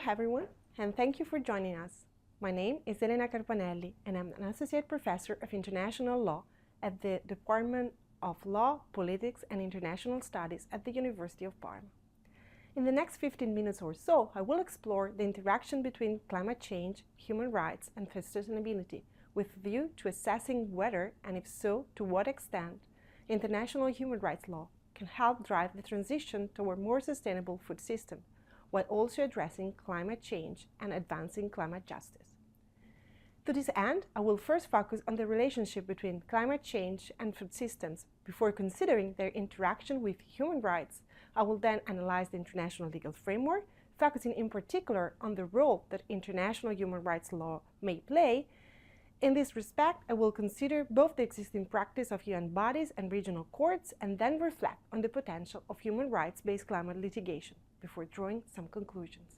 everyone, and thank you for joining us. My name is Elena Carpanelli, and I'm an Associate Professor of International Law at the Department of Law, Politics, and International Studies at the University of Parma. In the next 15 minutes or so, I will explore the interaction between climate change, human rights, and sustainability, with a view to assessing whether, and if so, to what extent, international human rights law can help drive the transition toward a more sustainable food system, while also addressing climate change and advancing climate justice. To this end, I will first focus on the relationship between climate change and food systems. Before considering their interaction with human rights, I will then analyze the international legal framework, focusing in particular on the role that international human rights law may play. In this respect, I will consider both the existing practice of UN bodies and regional courts, and then reflect on the potential of human rights-based climate litigation, before drawing some conclusions.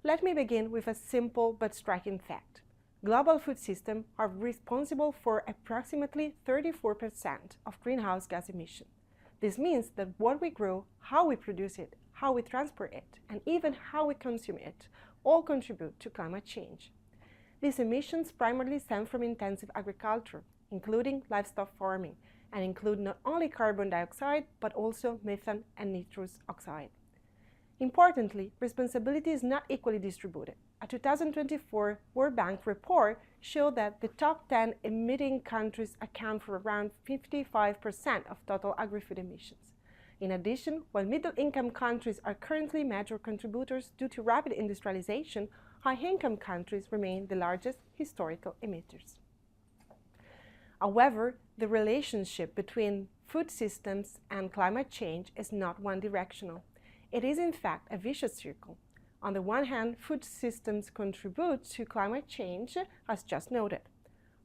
Let me begin with a simple but striking fact. Global food systems are responsible for approximately 34% of greenhouse gas emissions. This means that what we grow, how we produce it, how we transport it, and even how we consume it, all contribute to climate change. These emissions primarily stem from intensive agriculture, including livestock farming, and include not only carbon dioxide, but also methane and nitrous oxide. Importantly, responsibility is not equally distributed. A 2024 World Bank report showed that the top 10 emitting countries account for around 55% of total agri-food emissions. In addition, while middle-income countries are currently major contributors due to rapid industrialization, high-income countries remain the largest historical emitters. However, the relationship between food systems and climate change is not one-directional. It is in fact a vicious circle. On the one hand, food systems contribute to climate change, as just noted.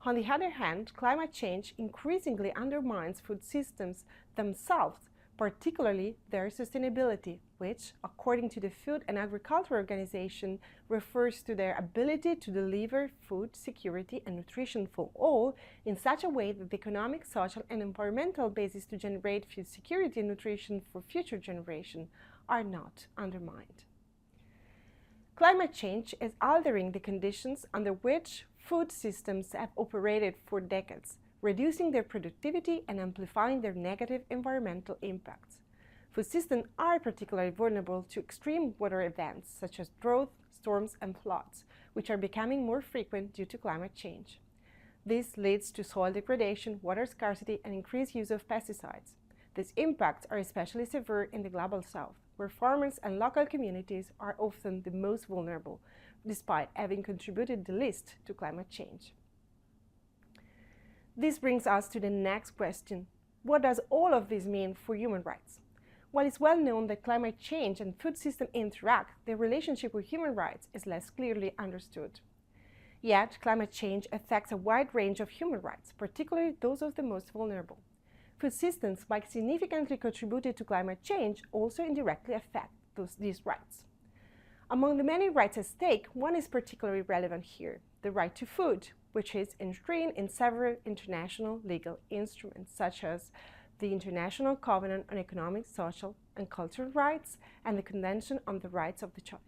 On the other hand, climate change increasingly undermines food systems themselves, particularly their sustainability, which, according to the Food and Agriculture Organization, refers to their ability to deliver food security and nutrition for all in such a way that the economic, social, and environmental basis to generate food security and nutrition for future generations are not undermined. Climate change is altering the conditions under which food systems have operated for decades, reducing their productivity and amplifying their negative environmental impacts. Food systems are particularly vulnerable to extreme weather events such as drought, storms, and floods, which are becoming more frequent due to climate change. This leads to soil degradation, water scarcity, and increased use of pesticides. These impacts are especially severe in the Global South, where farmers and local communities are often the most vulnerable, despite having contributed the least to climate change. This brings us to the next question. What does all of this mean for human rights? While it's well known that climate change and food systems interact, their relationship with human rights is less clearly understood. Yet, climate change affects a wide range of human rights, particularly those of the most vulnerable. Food systems, by significantly contributing to climate change, also indirectly affect these rights. Among the many rights at stake, one is particularly relevant here, the right to food, which is enshrined in several international legal instruments, such as the International Covenant on Economic, Social, and Cultural Rights and the Convention on the Rights of the Child.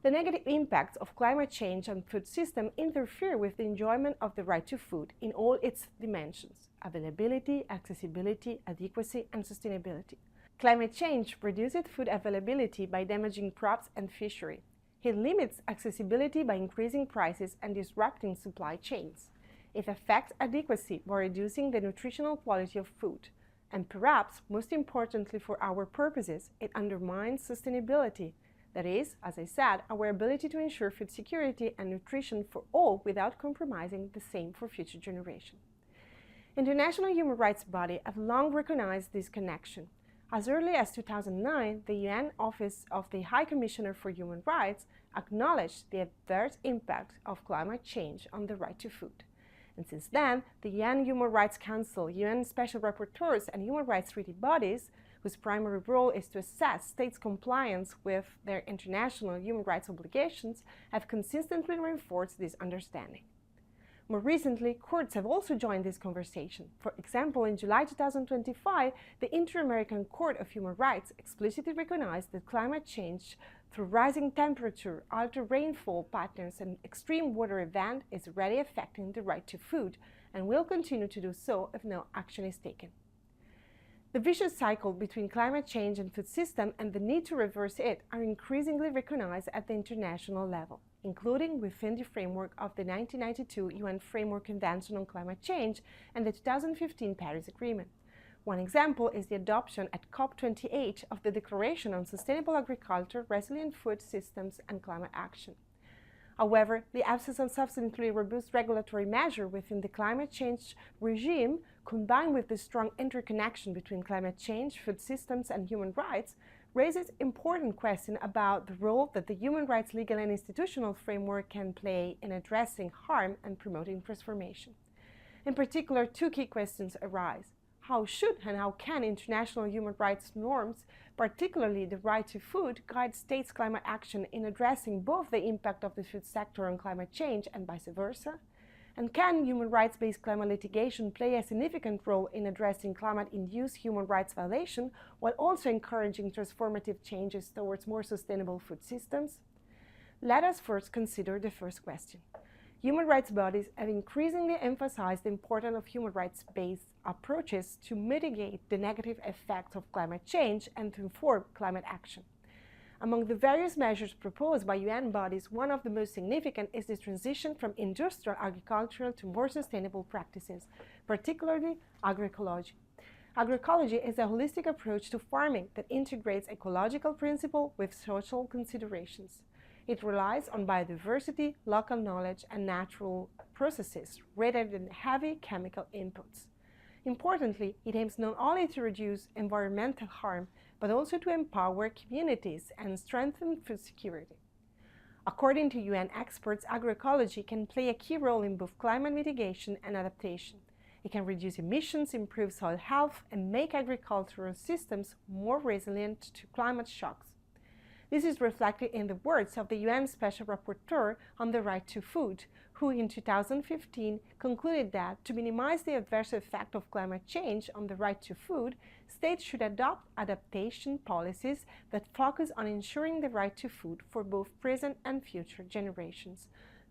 The negative impacts of climate change on food systems interfere with the enjoyment of the right to food in all its dimensions: availability, accessibility, adequacy, and sustainability. Climate change reduces food availability by damaging crops and fishery. It limits accessibility by increasing prices and disrupting supply chains. It affects adequacy by reducing the nutritional quality of food. And perhaps, most importantly for our purposes, it undermines sustainability. That is, as I said, our ability to ensure food security and nutrition for all without compromising the same for future generations. International human rights bodies have long recognized this connection. As early as 2009, the UN Office of the High Commissioner for Human Rights acknowledged the adverse impact of climate change on the right to food. And since then, the UN Human Rights Council, UN Special Rapporteurs, and human rights treaty bodies, whose primary role is to assess states' compliance with their international human rights obligations, have consistently reinforced this understanding. More recently, courts have also joined this conversation. For example, in July 2025, the Inter-American Court of Human Rights explicitly recognized that climate change through rising temperature, altered rainfall patterns, and extreme weather events is already affecting the right to food and will continue to do so if no action is taken. The vicious cycle between climate change and food system and the need to reverse it are increasingly recognized at the international level, including within the framework of the 1992 UN Framework Convention on Climate Change and the 2015 Paris Agreement. One example is the adoption at COP28 of the Declaration on Sustainable Agriculture, Resilient Food Systems and Climate Action. However, the absence of sufficiently robust regulatory measure within the climate change regime, combined with the strong interconnection between climate change, food systems, and human rights, raises important questions about the role that the human rights legal and institutional framework can play in addressing harm and promoting transformation. In particular, two key questions arise. How should and how can international human rights norms, particularly the right to food, guide states' climate action in addressing both the impact of the food sector on climate change and vice versa? And can human rights-based climate litigation play a significant role in addressing climate-induced human rights violation while also encouraging transformative changes towards more sustainable food systems? Let us first consider the first question. Human rights bodies have increasingly emphasized the importance of human rights-based approaches to mitigate the negative effects of climate change and to inform climate action. Among the various measures proposed by UN bodies, one of the most significant is the transition from industrial agriculture to more sustainable practices, particularly agroecology. Agroecology is a holistic approach to farming that integrates ecological principles with social considerations. It relies on biodiversity, local knowledge, and natural processes rather than heavy chemical inputs. Importantly, it aims not only to reduce environmental harm, but also to empower communities and strengthen food security. According to UN experts, agroecology can play a key role in both climate mitigation and adaptation. It can reduce emissions, improve soil health, and make agricultural systems more resilient to climate shocks. This is reflected in the words of the UN Special Rapporteur on the right to food, who in 2015 concluded that to minimize the adverse effect of climate change on the right to food, states should adopt adaptation policies that focus on ensuring the right to food for both present and future generations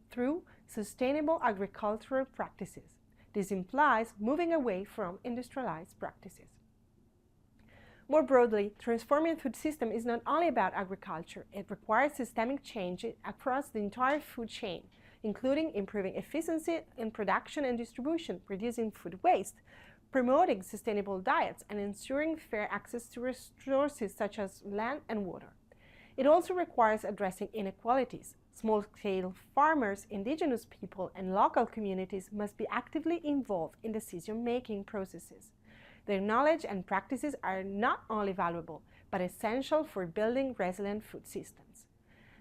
through sustainable agricultural practices. This implies moving away from industrialized practices. More broadly, transforming food system is not only about agriculture. It requires systemic change across the entire food chain, including improving efficiency in production and distribution, reducing food waste, promoting sustainable diets, and ensuring fair access to resources such as land and water. It also requires addressing inequalities. Small-scale farmers, indigenous people, and local communities must be actively involved in decision-making processes. Their knowledge and practices are not only valuable, but essential for building resilient food systems.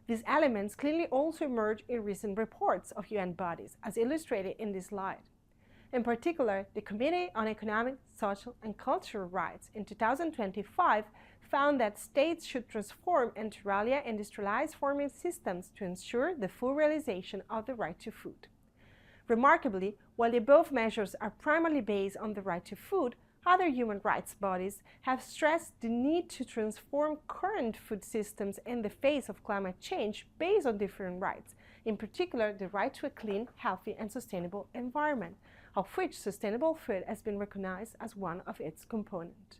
These elements clearly also emerge in recent reports of UN bodies, as illustrated in this slide. In particular, the Committee on Economic, Social, and Cultural Rights in 2025 found that states should transform inter alia industrialized farming systems to ensure the full realization of the right to food. Remarkably, while the above measures are primarily based on the right to food, other human rights bodies have stressed the need to transform current food systems in the face of climate change based on different rights, in particular the right to a clean, healthy, and sustainable environment, of which sustainable food has been recognized as one of its components.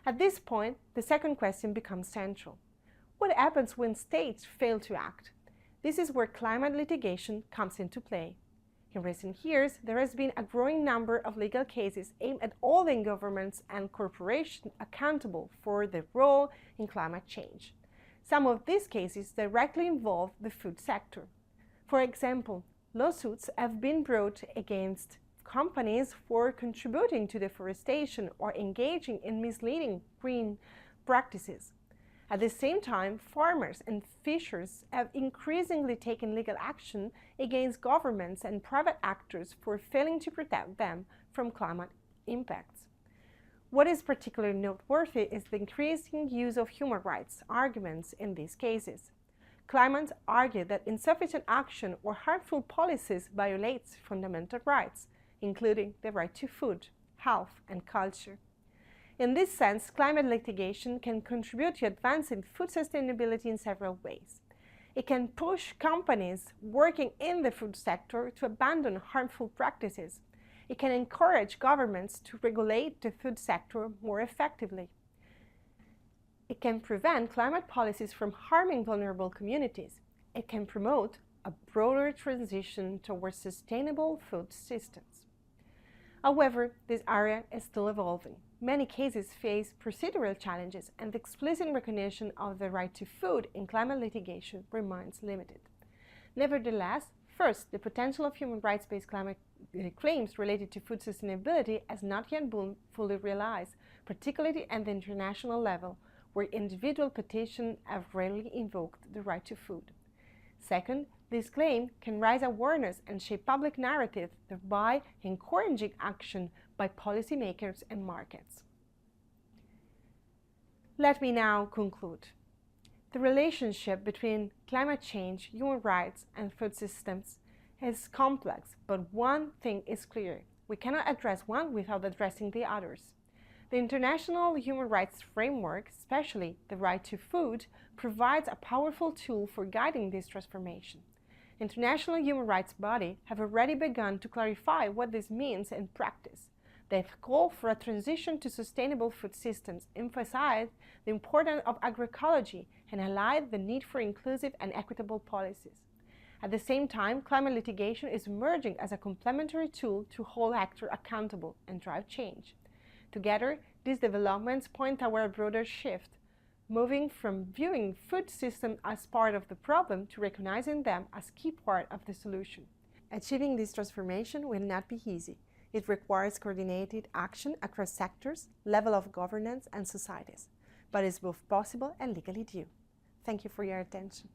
At this point, the second question becomes central. What happens when states fail to act? This is where climate litigation comes into play. In recent years, there has been a growing number of legal cases aimed at holding governments and corporations accountable for their role in climate change. Some of these cases directly involve the food sector. For example, lawsuits have been brought against companies for contributing to deforestation or engaging in misleading green practices. At the same time, farmers and fishers have increasingly taken legal action against governments and private actors for failing to protect them from climate impacts. What is particularly noteworthy is the increasing use of human rights arguments in these cases. Claimants argue that insufficient action or harmful policies violates fundamental rights, including the right to food, health, and culture. In this sense, climate litigation can contribute to advancing food sustainability in several ways. It can push companies working in the food sector to abandon harmful practices. It can encourage governments to regulate the food sector more effectively. It can prevent climate policies from harming vulnerable communities. It can promote a broader transition towards sustainable food systems. However, this area is still evolving. Many cases face procedural challenges, and the explicit recognition of the right to food in climate litigation remains limited. Nevertheless, first, the potential of human rights-based climate claims related to food sustainability has not yet been fully realized, particularly at the international level, where individual petitions have rarely invoked the right to food. Second, this claim can raise awareness and shape public narrative, thereby encouraging action by policymakers and markets. Let me now conclude. The relationship between climate change, human rights, and food systems is complex, but one thing is clear: we cannot address one without addressing the others. The international human rights framework, especially the right to food, provides a powerful tool for guiding this transformation. International human rights bodies have already begun to clarify what this means in practice. They've called for a transition to sustainable food systems, emphasized the importance of agroecology, and highlighted the need for inclusive and equitable policies. At the same time, climate litigation is emerging as a complementary tool to hold actors accountable and drive change. Together, these developments point toward a broader shift, moving from viewing food systems as part of the problem to recognizing them as key part of the solution. Achieving this transformation will not be easy. It requires coordinated action across sectors, level of governance, and societies, but is both possible and legally due. Thank you for your attention.